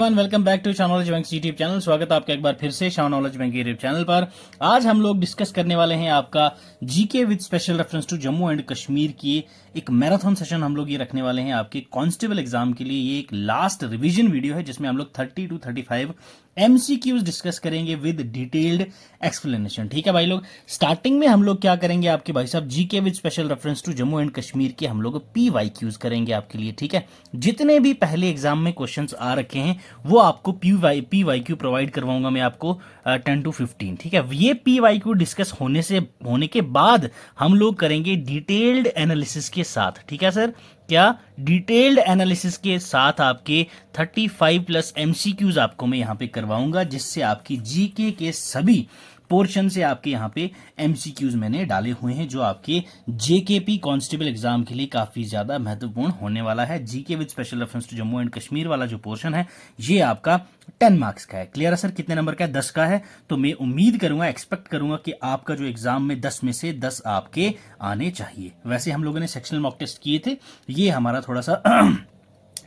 Welcome back to Shah knowledge bank YouTube channel. स्वागत है आपका एक बार फिर से Shah knowledge bank YouTube channel पर। आज हम लोग डिस्कस करने वाले हैं आपका GK with special reference to Jammu and Kashmir की एक मैराथन सेशन हम लोग ये रखने वाले हैं आपके कांस्टेबल एग्जाम के लिए। ये एक लास्ट रिवीजन वीडियो है जिसमें हम लोग 30 to 35 एमसीक्यूज डिस्कस करेंगे विद डिटेल्ड एक्सप्लेनेशन। ठीक है भाई लोग, स्टार्टिंग में हम लोग क्या करेंगे आपके भाई साहब, GK with special reference to Jammu and Kashmir के हम लोग पीवाईक्यूज करेंगे आपके लिए। ठीक है, जितने भी पहले एग्जाम में क्वेश्चंस आ रखे हैं वो आपको पीवाईक्यू प्रोवाइड करवाऊंगा मैं आपको 10 to 15। ठीक है, ये पीवाईक्यू डिस्कस होने के बाद हम लोग करेंगे डिटेल्ड एनालिसिस के साथ। ठीक है सर, क्या डिटेल्ड एनालिसिस के साथ आपके 35+ एमसीक्यूज आपको मैं यहां पे करवाऊंगा, जिससे आपकी जीके के सभी पोर्शन से आपके यहां पे एमसीक्यूज मैंने डाले हुए हैं जो आपके जेकेपी कांस्टेबल एग्जाम के लिए काफी ज्यादा महत्वपूर्ण होने वाला है। GK with special reference to Jammu and Kashmir वाला जो पोर्शन है ये आपका 10 मार्क्स का है। क्लियर है सर? कितने नंबर का है? 10 का है। तो मैं उम्मीद करूंगा, एक्सपेक्ट करूंगा कि आपका जो एग्जाम में 10 में से 10 आपके आने चाहिए। वैसे हम लोगों ने सेक्शनल मॉक टेस्ट किए थे, ये हमारा थोड़ा सा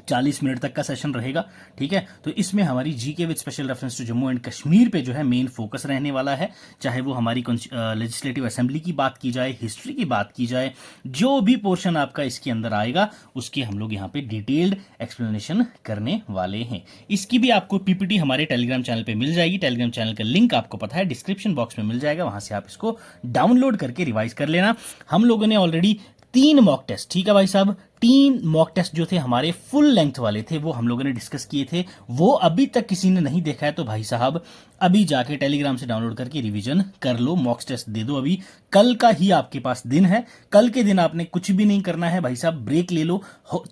40 मिनट तक का सेशन रहेगा। ठीक है, तो इसमें हमारी GK with special reference to Jammu and Kashmir पे जो है मेन फोकस रहने वाला है। चाहे वो हमारी लेजिस्लेटिव असेंबली की बात की जाए, हिस्ट्री की बात की जाए, जो भी पोर्शन आपका इसके अंदर आएगा उसके हम लोग यहाँ पे डिटेल्ड एक्सप्लेनेशन करने वाले हैं। इसकी भी आपको पीपीटी हमारे टेलीग्राम चैनल पे मिल जाएगी। टेलीग्राम चैनल का लिंक आपको पता है डिस्क्रिप्शन बॉक्स में मिल जाएगा, वहां से आप इसको डाउनलोड करके रिवाइज कर लेना। हम लोगों ने ऑलरेडी 3 मॉक टेस्ट, ठीक है भाई साहब, 3 मॉक टेस्ट जो थे हमारे फुल लेंथ वाले थे वो हम लोगों ने डिस्कस किए थे। वो अभी तक किसी ने नहीं देखा है तो भाई साहब अभी जाके टेलीग्राम से डाउनलोड करके रिवीजन कर लो, मॉक टेस्ट दे दो। अभी कल का ही आपके पास दिन है, कल के दिन आपने कुछ भी नहीं करना है भाई साहब, ब्रेक ले लो,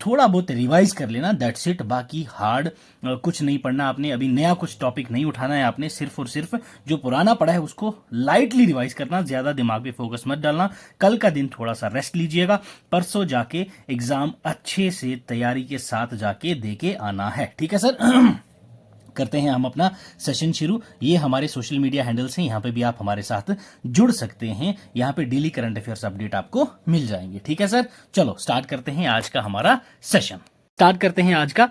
थोड़ा बहुत रिवाइज कर लेना, दैट्स इट। बाकी हार्ड कुछ नहीं पढ़ना आपने, अभी नया कुछ टॉपिक नहीं उठाना है आपने, सिर्फ और सिर्फ जो पुराना पढ़ा है उसको लाइटली रिवाइज करना, ज्यादा दिमाग पे फोकस मत डालना। कल का दिन थोड़ा सा रेस्ट लीजिएगा, परसों जाके एग्जाम अच्छे से तैयारी के साथ जाके देके आना है। ठीक है सर? करते हैं हम अपना सेशन शुरू। ये हमारे सोशल मीडिया हैंडल्स हैं, यहाँ पे भी आप हमारे साथ जुड़ सकते हैं, यहाँ पे डेली करंट अफेयर्स अपडेट आपको मिल जाएंगे। ठीक है सर, चलो स्टार्ट करते हैं आज का हमारा सेशन। स्टार्ट करते हैं आज का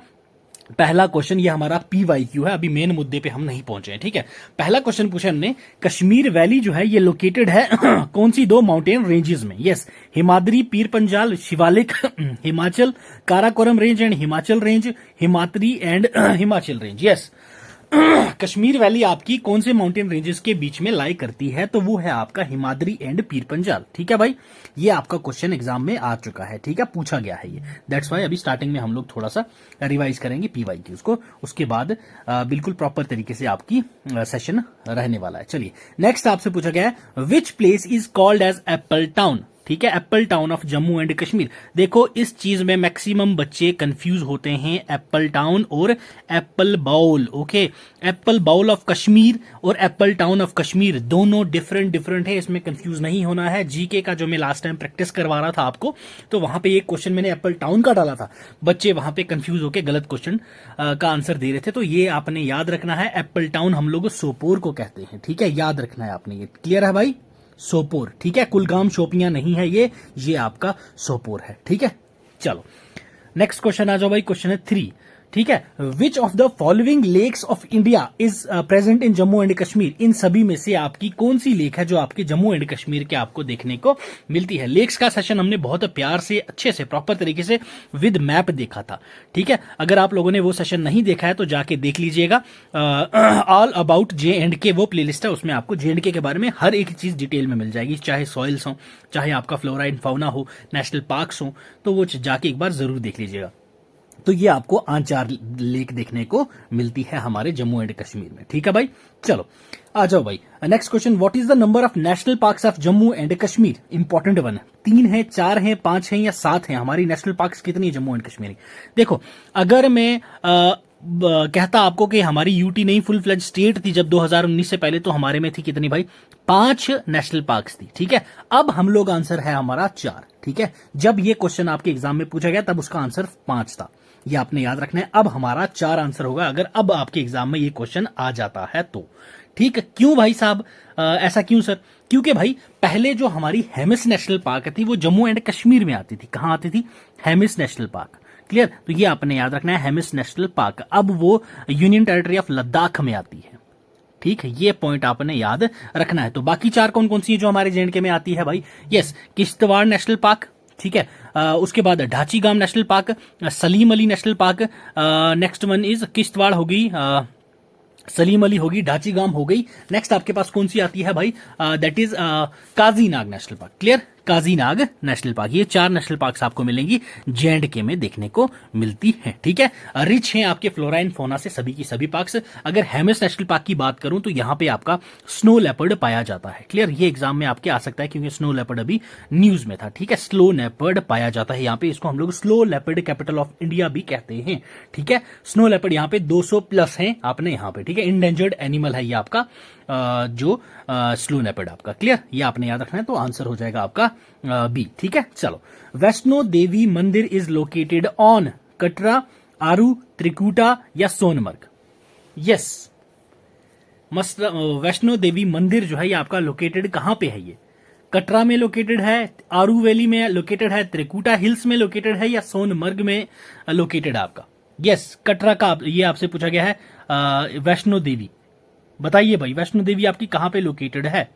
पहला क्वेश्चन। ये हमारा पीवाईक्यू है, अभी मेन मुद्दे पे हम नहीं पहुंचे हैं। ठीक है, पहला क्वेश्चन पूछा हमने, कश्मीर वैली जो है ये लोकेटेड है कौन सी 2 माउंटेन रेंजेस में? Yes, Himadri, Pir Panjal, Shivalik Himachal, Karakoram range and Himachal range, Himadri and Himachal range. Yes, Kashmir valley आपकी कौन से माउंटेन रेंजेस के बीच में लाई करती है? तो वो है आपका हिमाद्री एंड पीर पंजाल। ठीक है भाई, ये आपका क्वेश्चन एग्जाम में आ चुका है। ठीक है, पूछा गया है ये, दैट्स वाई अभी स्टार्टिंग में हम लोग थोड़ा सा रिवाइज करेंगे पीवाईक्यूज को, उसके बाद बिल्कुल प्रॉपर तरीके से आपकी सेशन रहने वाला है। चलिए, नेक्स्ट आपसे पूछा गया है, which place is called as apple town? ठीक है, apple town of Jammu and Kashmir. देखो, इस चीज में मैक्सिमम बच्चे कंफ्यूज होते हैं, एप्पल टाउन और apple bowl. Okay, apple bowl of Kashmir और एप्पल टाउन ऑफ कश्मीर दोनों डिफरेंट है, इसमें कंफ्यूज नहीं होना है। जीके का जो मैं लास्ट टाइम प्रैक्टिस करवा रहा था आपको, तो वहां पे एक क्वेश्चन मैंने एप्पल टाउन का डाला था, बच्चे वहां पे कंफ्यूज होकर गलत क्वेश्चन का आंसर दे रहे थे। तो ये आपने याद रखना है, एप्पल टाउन हम लोग सोपोर को कहते हैं। ठीक है, याद रखना है आपने, ये क्लियर है भाई? सोपोर। ठीक है, कुलगाम शोपियां नहीं है ये आपका सोपोर है। ठीक है, चलो नेक्स्ट क्वेश्चन आ जाओ भाई, क्वेश्चन है 3। ठीक है, which of the following lakes of India is present in Jammu and Kashmir? इन सभी में से आपकी कौन सी लेक है जो आपके जम्मू एंड कश्मीर के आपको देखने को मिलती है? लेक्स का सेशन हमने बहुत प्यार से, अच्छे से, प्रॉपर तरीके से विद मैप देखा था। ठीक है, अगर आप लोगों ने वो सेशन नहीं देखा है तो जाके देख लीजिएगा, ऑल अबाउट JNK वो प्लेलिस्ट है, उसमें आपको JNK के बारे में हर एक चीज डिटेल में मिल जाएगी, चाहे सॉइल्स हो, चाहे आपका फ्लोरा एंड फाउना हो, नेशनल पार्क्स हो, तो वो जाके एक बार जरूर देख लीजिएगा। तो ये आपको आंचार लेक देखने को मिलती है हमारे जम्मू एंड कश्मीर में। ठीक है भाई, चलो आ जाओ भाई, next question, what is the number of national parks of Jammu and Kashmir? Important one, 3 है, 4 है, 5 है या 7 है? हमारी नेशनल पार्क्स कितनी है जम्मू एंड कश्मीर? देखो, अगर मैं कहता आपको कि हमारी यूटी नहीं फुल फ्लेज स्टेट थी जब 2019 से पहले, तो हमारे में थी कितनी भाई? 5 नेशनल पार्क्स थी। ठीक है, अब हम लोग आंसर है हमारा 4। ठीक है, जब ये क्वेश्चन आपके एग्जाम में पूछा गया तब उसका आंसर 5 था, ये आपने याद रखना है। अब हमारा 4 आंसर होगा अगर अब आपके एग्जाम में ये क्वेश्चन आ जाता है तो। ठीक है, क्यों भाई साहब, ऐसा क्यों सर? क्योंकि भाई पहले जो हमारी हेमिस नेशनल पार्क थी वो जम्मू एंड कश्मीर में आती थी। कहां आती थी? Hemis national park. क्लियर? तो ये आपने याद रखना है, हेमिस नेशनल पार्क। अब वो यूनियन टेरिटरी ऑफ लद्दाख में आती है, ठीक है, ये पॉइंट आपने याद रखना है। तो बाकी 4 कौन कौन सी है जो हमारे जेएंडके में आती है भाई? यस, किश्तवाड़ नेशनल पार्क, ठीक है, उसके बाद Dachigam national park, Salim Ali national park, next one is Kishtwar होगी, सलीम अली होगी, ढाचीगाम हो गई। नेक्स्ट आपके पास कौन सी आती है भाई? That is Kazinag national park. Clear? Kazinag national park. ये 4 नेशनल पार्क्स आपको मिलेंगी जेएंडके में देखने को मिलती हैं, ठीक है। रिच हैं आपके फ्लोरा एंड फौना से सभी की सभी पार्क्स। अगर हेमिस नेशनल पार्क की बात करूं तो यहां पे आपका स्नो लेपर्ड पाया जाता है। क्लियर? ये एग्जाम में आपके आ सकता है क्योंकि स्नो लेपर्ड अभी न्यूज में था, ठीक है। स्लो लेपर्ड पाया जाता है यहाँ पे, इसको हम लोग slow leopard capital of India भी कहते हैं, ठीक है। स्नो लेपर्ड यहाँ पे 200 प्लस है आपने यहाँ पे, ठीक है। इंडेंजर्ड एनिमल है ये आपका जो स्लो लेपर्ड आपका। क्लियर? ये आपने याद रखना है, तो आंसर हो जाएगा आपका बी, ठीक है। चलो, वैष्णो देवी मंदिर इज लोकेटेड ऑन कटरा, आरू, त्रिकुटा या सोनमर्ग? यस, वैष्णो देवी मंदिर जो है ये आपका लोकेटेड कहां पे है? ये कटरा में लोकेटेड है, आरू वैली में लोकेटेड है, त्रिकुटा हिल्स में लोकेटेड है या सोनमर्ग में लोकेटेड है आपका? यस, कटरा का ये आपसे पूछा गया है। वैष्णो देवी बताइए भाई, वैष्णो देवी आपकी कहां पे लोकेटेड है?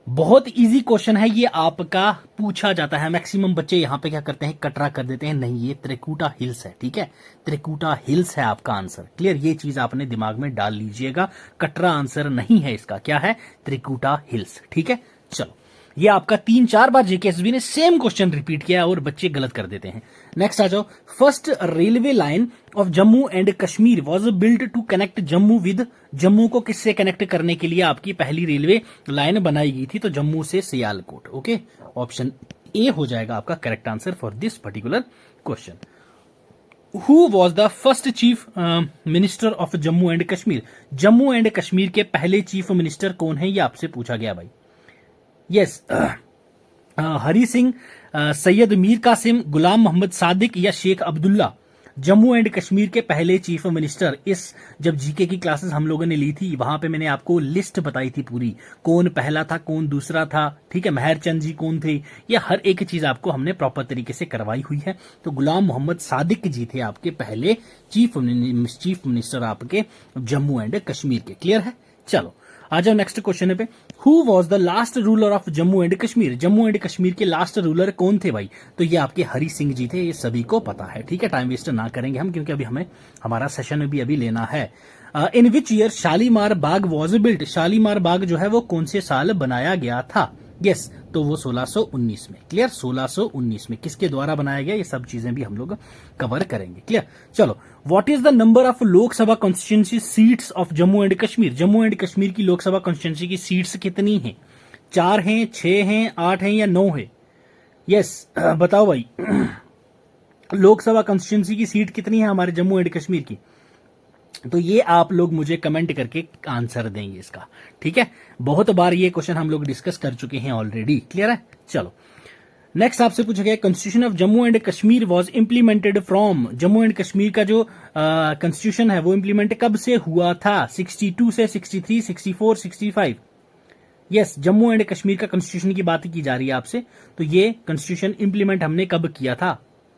बहुत इजी क्वेश्चन है ये, आपका पूछा जाता है। मैक्सिमम बच्चे यहां पे क्या करते हैं, कटरा कर देते हैं। नहीं, ये त्रिकुटा हिल्स है, ठीक है। त्रिकुटा हिल्स है आपका आंसर। क्लियर? ये चीज आपने दिमाग में डाल लीजिएगा, कटरा आंसर नहीं है इसका, क्या है? त्रिकुटा हिल्स, ठीक है। चलो, ये आपका 3-4 बार जेकेएसबी ने सेम क्वेश्चन रिपीट किया और बच्चे गलत कर देते हैं। नेक्स्ट आ जाओ। First railway line of Jammu and Kashmir was built to connect Jammu with, Jammu को किससे कनेक्ट करने के लिए आपकी पहली रेलवे लाइन बनाई गई थी? तो जम्मू से सियालकोट। ओके, ऑप्शन ए हो जाएगा आपका correct answer for this particular question. Who was the first chief minister of Jammu and Kashmir? Jammu and Kashmir के पहले चीफ मिनिस्टर कौन है, ये आपसे पूछा गया भाई। यस, हरी सिंह, सैयद मीर कासिम, गुलाम मोहम्मद सादिक या शेख अब्दुल्ला? जम्मू एंड कश्मीर के पहले चीफ मिनिस्टर, इस जब जीके की क्लासेस हम लोगों ने ली थी वहां पे मैंने आपको लिस्ट बताई थी पूरी, कौन पहला था, कौन दूसरा था, ठीक है। मेहर चंद जी कौन थे, ये हर एक चीज आपको हमने प्रॉपर तरीके से करवाई हुई है। तो गुलाम मोहम्मद सादिक जी थे आपके पहले चीफ मिनिस्टर आपके जम्मू एंड कश्मीर के। क्लियर है? चलो, आ जाओ नेक्स्ट क्वेश्चन पे। Who was the last ruler of Jammu and Kashmir? Jammu and Kashmir के लास्ट रूलर कौन थे भाई? तो ये आपके हरी सिंह जी थे, ये सभी को पता है, ठीक है। टाइम वेस्ट ना करेंगे हम क्योंकि अभी हमें हमारा सेशन भी अभी लेना है। In which year Shalimar Bagh was built? Shalimar Bagh जो है वो कौन से साल बनाया गया था? यस, तो वो 1619 में। क्लियर? 1619 में किसके द्वारा बनाया गया, ये सब चीजें भी हम लोग कवर करेंगे। क्लियर? चलो, what is the number of Lok Sabha constituency seats of Jammu and Kashmir? Jammu and Kashmir की लोकसभा कॉन्स्टिट्यूंसी की सीट्स कितनी हैं? 4 हैं, 6 हैं, 8 हैं या 9 है? यस, बताओ भाई। लोकसभा कॉन्स्टिट्यूंसी की सीट कितनी है हमारे जम्मू एंड कश्मीर की? तो ये आप लोग मुझे कमेंट करके आंसर देंगे इसका, ठीक है। बहुत बार ये क्वेश्चन हम लोग डिस्कस कर चुके हैं ऑलरेडी। क्लियर है? चलो, नेक्स्ट आपसे पूछा गया, constitution of Jammu and Kashmir was implemented from? Jammu and Kashmir का जो कॉन्स्टिट्यूशन है वो इंप्लीमेंट कब से हुआ था? 62 से, 63, 64, 65? यस, जम्मू एंड कश्मीर का कॉन्स्टिट्यूशन की बात की जा रही है आपसे। तो ये कॉन्स्टिट्यूशन इंप्लीमेंट हमने कब किया था,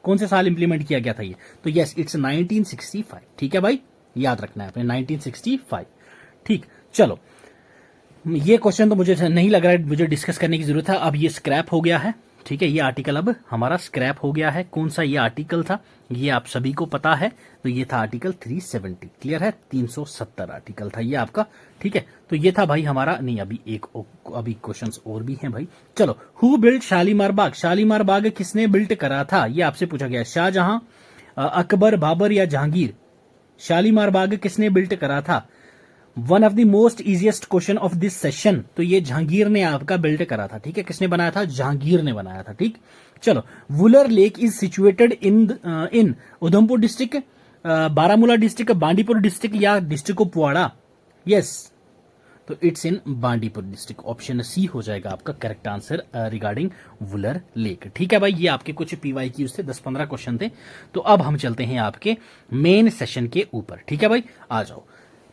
कौन से साल इंप्लीमेंट किया गया था ये? तो यस, इट्स 1965, ठीक है भाई, याद रखना है आपने 1965, ठीक। चलो, ये क्वेश्चन तो मुझे नहीं लग रहा है मुझे डिस्कस करने की जरूरत है। अब ये स्क्रैप हो गया है, ठीक है। ये आर्टिकल अब हमारा स्क्रैप हो गया है। कौन सा ये आर्टिकल था, ये आप सभी को पता है। तो ये था आर्टिकल 370। क्लियर है? 370 आर्टिकल था ये आपका, ठीक है। तो ये था भाई हमारा, नहीं अभी क्वेश्चंस और भी हैं भाई। चलो, हु बिल्ट शालीमार बाग? शालीमार बाग किसने बिल्ट करा था, ये आपसे पूछा गया। शाहजहां, अकबर, बाबर या जहांगीर? शालीमार बाग किसने बिल्ट करा था? One of the most easiest question of this session. तो ये जहांगीर ने आपका बिल्ड करा था, ठीक है। किसने बनाया था? जहांगीर ने बनाया था, ठीक। चलो, Wular lake is situated in Udhampur district, Baramulla district, Bandipur district या डिस्ट्रिक्ट कुपवाड़ा? यस, तो it's in Bandipur district. Option C हो जाएगा आपका correct answer regarding Wular lake, ठीक है भाई। ये आपके कुछ पीवाईक्यूज थे, 10-15 क्वेश्चन थे। तो अब हम चलते हैं आपके मेन सेशन के ऊपर, ठीक है भाई। आ जाओ,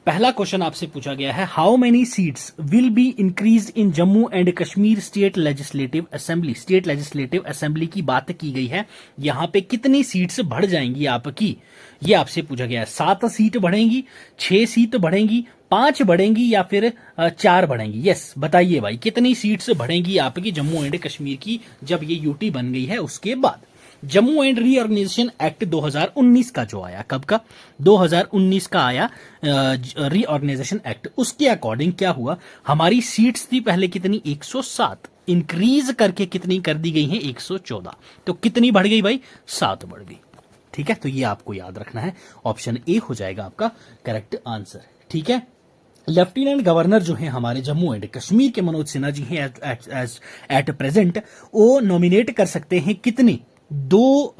पहला क्वेश्चन आपसे पूछा गया है, how many seats will be increase in Jammu and Kashmir state legislative assembly. State legislative assembly की बात की गई है, यहां पे कितनी सीट्स बढ़ जाएंगी आपकी, ये आपसे पूछा गया है। 7 सीट बढ़ेंगी, 6 सीट बढ़ेंगी, 5 बढ़ेंगी या फिर 4 बढ़ेंगी। यस बताइए भाई, कितनी सीट्स बढ़ेंगी आपकी जम्मू एंड कश्मीर की जब ये यूटी बन गई है उसके बाद। जम्मू एंड रीऑर्गेनाइजेशन एक्ट 2019 का जो आया, कब का, 2019 का आया रीऑर्गेनाइजेशन एक्ट, उसके अकॉर्डिंग क्या हुआ, हमारी सीट्स थी पहले कितनी, 107, इंक्रीज करके कितनी कर दी गई है, 114। तो कितनी बढ़ गई भाई, 7 बढ़ गई। ठीक है, तो ये आपको याद रखना है, ऑप्शन ए हो जाएगा आपका करेक्ट आंसर। ठीक है, लेफ्टिनेंट गवर्नर जो है हमारे जम्मू एंड कश्मीर के मनोज सिन्हा जी हैं एट प्रेजेंट, वो नॉमिनेट कर सकते हैं कितने, 2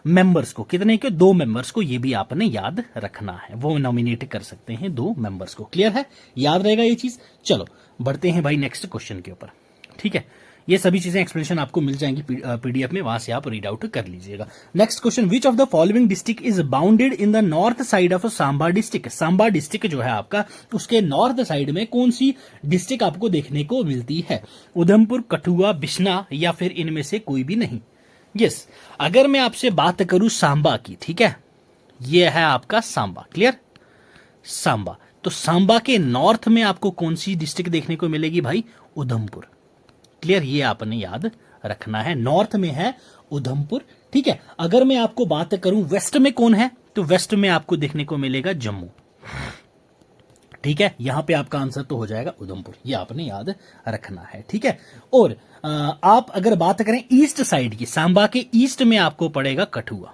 मेंबर्स को, कितने के, 2 मेंबर्स को, ये भी आपने याद रखना है, वो नॉमिनेट कर सकते हैं 2 मेंबर्स को। क्लियर है, याद रहेगा ये चीज। चलो बढ़ते हैं भाई नेक्स्ट क्वेश्चन के ऊपर। ठीक है, ये सभी चीजें एक्सप्लेनेशन आपको मिल जाएंगी पीडीएफ में, वहां से आप रीड आउट कर लीजिएगा। Next question, which of the following district is bounded in the north side of Samba district. Samba district जो है आपका, उसके नॉर्थ साइड में कौन सी डिस्ट्रिक्ट आपको देखने को मिलती है, उधमपुर, कठुआ, बिश्ना या फिर इनमें से कोई भी नहीं। यस, अगर मैं आपसे बात करूं सांबा की, ठीक है, ये है आपका सांबा। क्लियर, सांबा, तो सांबा के नॉर्थ में आपको कौन सी डिस्ट्रिक्ट देखने को मिलेगी भाई, उधमपुर। क्लियर, ये आपने याद रखना है, नॉर्थ में है उधमपुर। ठीक है, अगर मैं आपको बात करूं वेस्ट में कौन है, तो वेस्ट में आपको देखने को मिलेगा जम्मू। ठीक है, यहां पे आपका आंसर तो हो जाएगा उधमपुर, ये आपने याद रखना है। ठीक है, और आप अगर बात करें ईस्ट साइड की, सांबा के ईस्ट में आपको पड़ेगा कठुआ।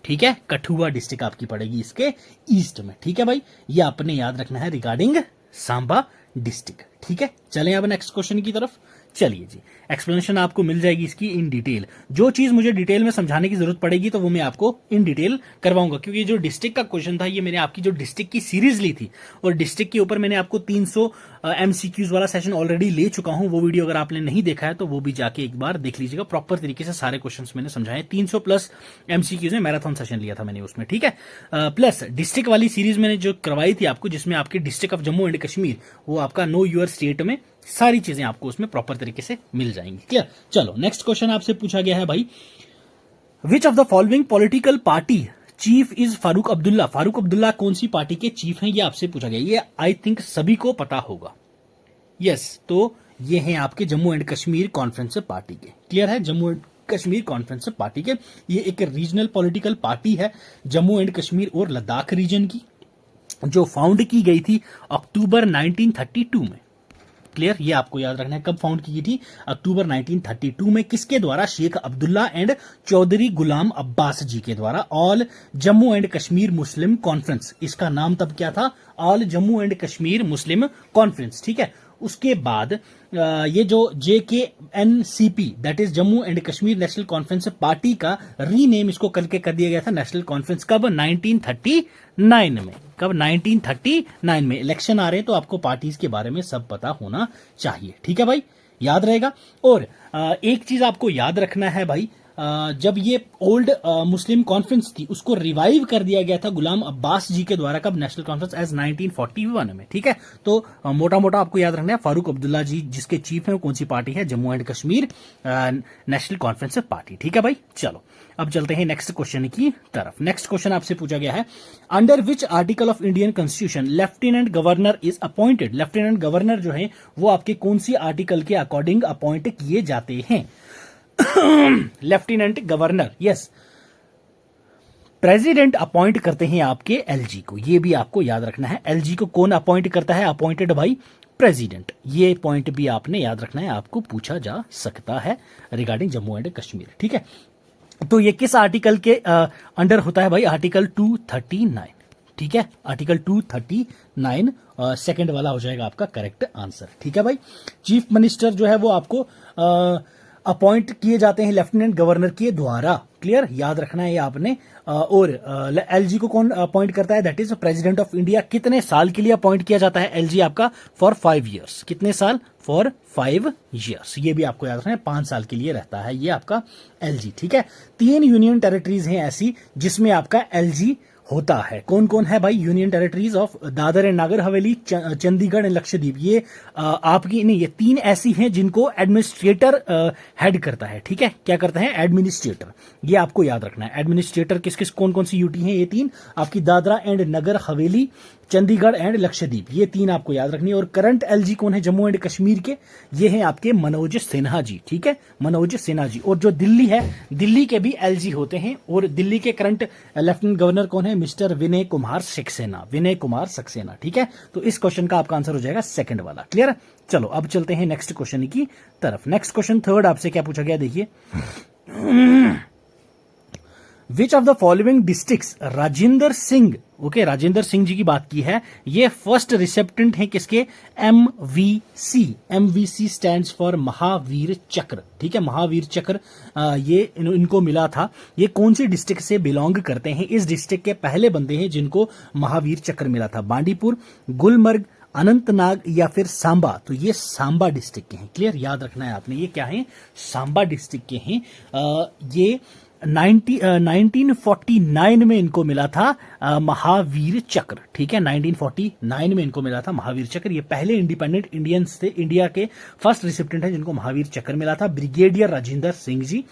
ठीक है, कठुआ डिस्ट्रिक्ट आपकी पड़ेगी इसके ईस्ट में। ठीक है भाई, ये आपने याद रखना है रिगार्डिंग सांबा डिस्ट्रिक्ट। ठीक है, चलें अब नेक्स्ट क्वेश्चन की तरफ। चलिए जी, एक्सप्लेनेशन आपको मिल जाएगी इसकी इन डिटेल। जो चीज मुझे डिटेल में समझाने की जरूरत पड़ेगी तो वो मैं आपको इन डिटेल करवाऊंगा, क्योंकि जो डिस्ट्रिक्ट का क्वेश्चन था ये मैंने आपकी जो डिस्ट्रिक्ट की सीरीज ली थी, और डिस्ट्रिक्ट के ऊपर मैंने आपको 300 एमसीक्यूज वाला सेशन ऑलरेडी ले चुका हूं। वो वीडियो अगर आपने नहीं देखा है तो वो भी जाके एक बार देख लीजिएगा, प्रॉपर तरीके से सारे क्वेश्चन मैंने समझाए। 300 प्लस एमसीक्यूज में मैराथन सेशन लिया था मैंने उसमें। ठीक है, प्लस डिस्ट्रिक्ट वाली सीरीज मैंने जो करवाई थी आपको, जिसमें आपके district of Jammu and Kashmir, वो आपका नो यूर स्टेट में सारी चीजें आपको उसमें प्रॉपर तरीके से मिल जाएंगी। क्लियर, चलो नेक्स्ट क्वेश्चन आपसे पूछा गया है भाई, which of the following political party chief is Farooq Abdullah. Farooq Abdullah कौन सी पार्टी के चीफ हैं, ये आपसे पूछा गया। ये आई थिंक सभी को पता होगा। यस, तो ये हैं आपके Jammu and Kashmir conference party के। क्लियर है, Jammu and Kashmir conference party के, ये एक रीजनल पॉलिटिकल पार्टी है जम्मू एंड कश्मीर और लद्दाख रीजन की, जो फाउंड की गई थी अक्टूबर 1932 में। क्लियर, ये आपको याद रखना है, कब फाउंड की गई थी, अक्टूबर 1932 में। किसके द्वारा, शेख अब्दुल्ला एंड चौधरी गुलाम अब्बास जी के द्वारा। All Jammu and Kashmir Muslim conference, इसका नाम तब क्या था, all Jammu and Kashmir Muslim conference. ठीक है, उसके बाद ये जो JKNCP that is Jammu and Kashmir national conference party का रीनेम इसको करके कर दिया गया था नेशनल कॉन्फ्रेंस। कब, 1939 में। कब, 1939 में। इलेक्शन आ रहे हैं तो आपको पार्टीज के बारे में सब पता होना चाहिए। ठीक है भाई, याद रहेगा। और एक चीज आपको याद रखना है भाई, जब ये ओल्ड मुस्लिम कॉन्फ्रेंस थी उसको रिवाइव कर दिया गया था गुलाम अब्बास जी के द्वारा। कब, नेशनल कॉन्फ्रेंस एज 1941 में। ठीक है, तो मोटा मोटा आपको याद रखना है, फारूक अब्दुल्ला जी जिसके चीफ है वो कौन सी पार्टी है, Jammu and Kashmir national conference party. ठीक है भाई, चलो अब चलते हैं नेक्स्ट क्वेश्चन की तरफ। नेक्स्ट क्वेश्चन आपसे पूछा गया है, under which article of Indian constitution lieutenant governor is appointed. Lieutenant governor जो है वो आपके कौन सी आर्टिकल के अकॉर्डिंग अपॉइंट किए जाते हैं। Lieutenant governor, yes, president appoint करते हैं आपके एलजी को, ये भी आपको याद रखना है। एलजी को कौन अपॉइंट करता है, अपॉइंटेड भाई प्रेसिडेंट। ये पॉइंट भी आपने याद रखना है, आपको पूछा जा सकता है रिगार्डिंग जम्मू एंड कश्मीर। ठीक है, तो ये किस आर्टिकल के अंडर होता है भाई, आर्टिकल 239। ठीक है, आर्टिकल 239 सेकंड वाला हो जाएगा आपका करेक्ट आंसर। ठीक है भाई, चीफ मिनिस्टर जो है वो आपको अपॉइंट किए जाते हैं लेफ्टिनेंट गवर्नर के द्वारा। क्लियर, याद रखना है ये आपने। और एलजी को कौन अपॉइंट करता है, that is president of India. कितने साल के लिए अपॉइंट किया जाता है एलजी आपका, फॉर 5 ईयर्स। कितने साल, फॉर 5 ईयर्स। ये भी आपको याद रखना है, 5 साल के लिए रहता है ये आपका एलजी। ठीक है, 3 यूनियन टेरिटरीज हैं ऐसी जिसमें आपका एलजी होता है। कौन कौन है भाई? Union territories of Dadar and Nagar Haveli, Chandigarh and Lakshadweep. ये आपकी नहीं, ये 3 ऐसी हैं जिनको एडमिनिस्ट्रेटर हेड करता है। ठीक है, क्या करता है? एडमिनिस्ट्रेटर। ये आपको याद रखना है। एडमिनिस्ट्रेटर किस किस कौन कौन सी यूटी हैं? ये 3 आपकी दादरा एंड नगर हवेली, चंडीगढ़ एंड लक्षद्वीप। ये 3 आपको याद रखनी है। और करंट एलजी कौन है जम्मू एंड कश्मीर के? ये हैं आपके मनोज सिन्हा जी। ठीक है, मनोज सिन्हा जी। और जो दिल्ली है, दिल्ली के भी एलजी होते हैं। और दिल्ली के करंट लेफ्टिनेंट गवर्नर कौन है? मिस्टर विनय कुमार सक्सेना। विनय कुमार सक्सेना। ठीक है, तो इस क्वेश्चन का आपका आंसर हो जाएगा सेकंड वाला। क्लियर? चलो अब चलते हैं नेक्स्ट क्वेश्चन की तरफ। नेक्स्ट क्वेश्चन थर्ड आपसे क्या पूछा गया, देखिए। Which of the following districts Rajendra Singh, okay, Rajendra Singh ji की बात की है। ये फर्स्ट रिसेप्टेंट है किसके? MVC। MVC stands for Mahavir चक्र। ठीक है, महावीर चक्र ये इनको मिला था। ये कौन सी डिस्ट्रिक्ट से बिलोंग करते हैं? इस डिस्ट्रिक्ट के पहले बंदे हैं जिनको महावीर चक्र मिला था। बांडीपुर, गुलमर्ग, अनंतनाग या फिर सांबा। तो ये सांबा डिस्ट्रिक्ट के हैं। क्लियर, याद रखना है आपने। ये क्या है? सांबा डिस्ट्रिक्ट के हैं। ये 1949 में इनको मिला था महावीर चक्र। ठीक है, 1949 में इनको मिला था महावीर चक्र। ये पहले इंडिपेंडेंट इंडियंस थे, इंडिया के फर्स्ट रिसिप्टेंट है जिनको महावीर चक्र मिला था। ब्रिगेडियर राजेंद्र सिंह जी,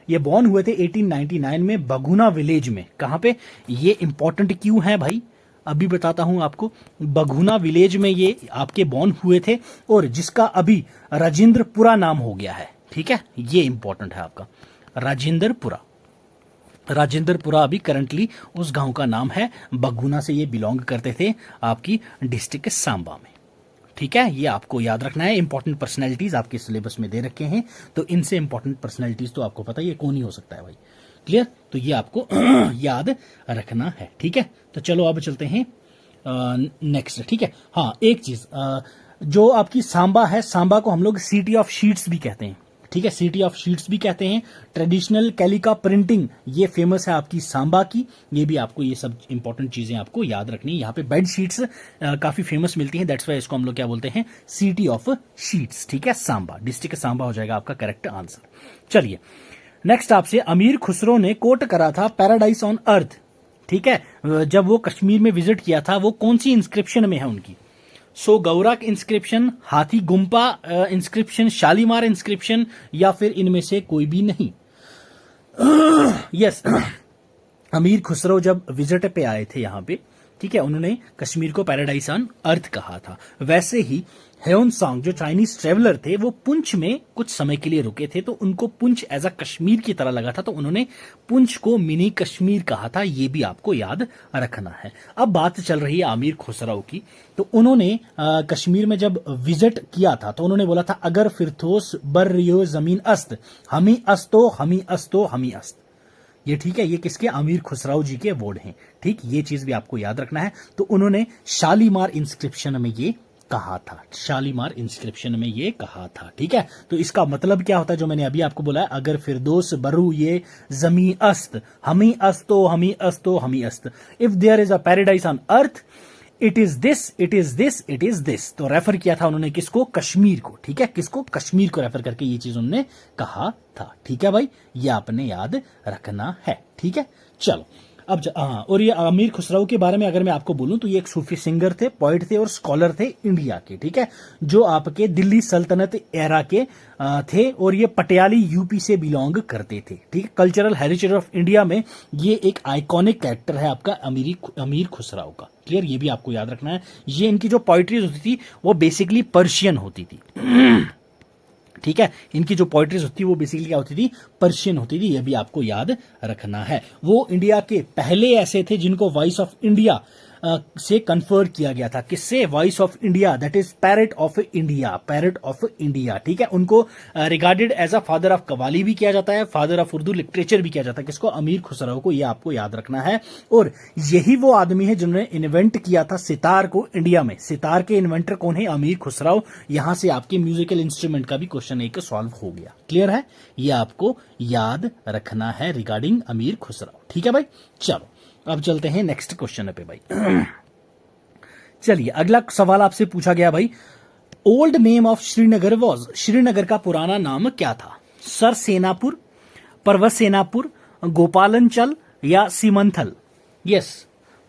ये बॉर्न हुए थे 1899 में बगुना विलेज में। कहां पे? ये इंपॉर्टेंट क्यों है भाई, अभी बताता हूं आपको। बगुना विलेज में ये आपके बॉर्न हुए थे, और जिसका अभी राजेंद्रपुरा नाम हो गया है। ठीक है, ये इंपॉर्टेंट है आपका राजेंद्रपुरा। राजेंद्रपुरा अभी करंटली उस गांव का नाम है। बगुना से ये बिलोंग करते थे आपकी डिस्ट्रिक्ट सांबा में। ठीक है, ये आपको याद रखना है। इंपॉर्टेंट पर्सनैलिटीज आपके सिलेबस में दे रखे हैं, तो इनसे इंपॉर्टेंट पर्सनैलिटीज तो आपको पता है ये कौन ही हो सकता है भाई। क्लियर? तो ये आपको याद रखना है। ठीक है, तो चलो अब चलते हैं नेक्स्ट। ठीक है, हाँ, एक चीज, जो आपकी सांबा है, सांबा को हम लोग सिटी ऑफ शीट्स भी कहते हैं। ठीक है, सिटी ऑफ शीट्स भी कहते हैं। ट्रेडिशनल कैलिका प्रिंटिंग ये फेमस है आपकी सांबा की। ये भी आपको, ये सब इंपॉर्टेंट चीजें आपको याद रखनी है। यहाँ पे बेड शीट्स काफी फेमस मिलती हैं, दैट्स वाई इसको हम लोग क्या बोलते हैं? City of sheets. ठीक है, सांबा डिस्ट्रिक्ट सांबा हो जाएगा आपका करेक्ट आंसर। चलिए नेक्स्ट आपसे, अमीर खुसरो ने कोट करा था पैराडाइज ऑन अर्थ। ठीक है, जब वो कश्मीर में विजिट किया था, वो कौन सी इंस्क्रिप्शन में है उनकी? सो गौरक इंस्क्रिप्शन, हाथी गुम्पा इंस्क्रिप्शन, शालीमार इंस्क्रिप्शन, या फिर इनमें से कोई भी नहीं? यस अमीर खुसरो जब विजिट पे आए थे यहाँ पे, ठीक है, उन्होंने कश्मीर को पैराडाइज ऑन अर्थ कहा था। वैसे ही ह्योन सांग जो चाइनीज ट्रेवलर थे, वो पुंछ में कुछ समय के लिए रुके थे, तो उनको पुंछ एज अ कश्मीर की तरह लगा था, तो उन्होंने पुंछ को मिनी कश्मीर कहा था। ये भी आपको याद रखना है। अब बात चल रही है आमिर खुसरो की, तो उन्होंने कश्मीर में जब विजिट किया था, तो उन्होंने बोला था, अगर फिरथोस बर रियो जमीन अस्त, हमी अस्तो हमी अस्तो हमी अस्त। ये ठीक है, ये किसके? आमिर खुसरो जी के वर्ड हैं। ठीक, ये चीज भी आपको याद रखना है। तो उन्होंने शालीमार इंस्क्रिप्शन में ये कहा था, शालीमार इंस्क्रिप्शन में ये कहा था। ठीक है, तो इसका मतलब क्या होता है जो मैंने अभी आपको बोला है, अगर फिरदोस बरू ये जमी अस्त, हमी अस्तो हमी अस्तो हमी अस्त, if there is a paradise on earth, it is this it is this it is this. तो रेफर किया था उन्होंने किसको? कश्मीर को। ठीक है, किसको? कश्मीर को रेफर करके ये चीज उन्होंने कहा था। ठीक है भाई, ये आपने याद रखना है। ठीक है, चलो अब हाँ, और ये आमिर खुसरो के बारे में अगर मैं आपको बोलूं तो ये एक सूफी सिंगर थे, पोइट थे और स्कॉलर थे इंडिया के। ठीक है, जो आपके दिल्ली सल्तनत एरा के थे, और ये पटियाली यूपी से बिलोंग करते थे। ठीक है, कल्चरल हेरिटेज ऑफ इंडिया में ये एक आइकॉनिक कैरेक्टर है आपका अमीर खुसरो का। क्लियर, ये भी आपको याद रखना है। ये इनकी जो पोइट्रीज होती थी वो बेसिकली पर्शियन होती थी। ठीक है, इनकी जो पोइट्रीज होती है वो बेसिकली क्या होती थी? पर्शियन होती थी। ये भी आपको याद रखना है। वो इंडिया के पहले ऐसे थे जिनको वॉइस ऑफ इंडिया से कन्फर किया गया था। किससे? Voice of India, that is parrot of India, parrot of India. ठीक है, उनको regarded as a father of qawwali भी किया जाता है, फादर ऑफ उर्दू लिटरेचर भी किया जाता है। किसको? अमीर खुसरो को। ये आपको याद रखना है। और यही वो आदमी है जिन्होंने इन्वेंट किया था सितार को इंडिया में। सितार के इन्वेंटर कौन है? अमीर खुसरो। यहां से आपके म्यूजिकल इंस्ट्रूमेंट का भी क्वेश्चन एक सॉल्व हो गया। क्लियर है, ये आपको याद रखना है रिगार्डिंग अमीर खुसरो। ठीक है भाई, चलो अब चलते हैं नेक्स्ट क्वेश्चन पे भाई। चलिए अगला सवाल आपसे पूछा गया भाई, old name of Srinagar was, Srinagar का पुराना नाम क्या था? सर सेनापुर, पर्वत सेनापुर, गोपालंचल या सीमंथल? यस,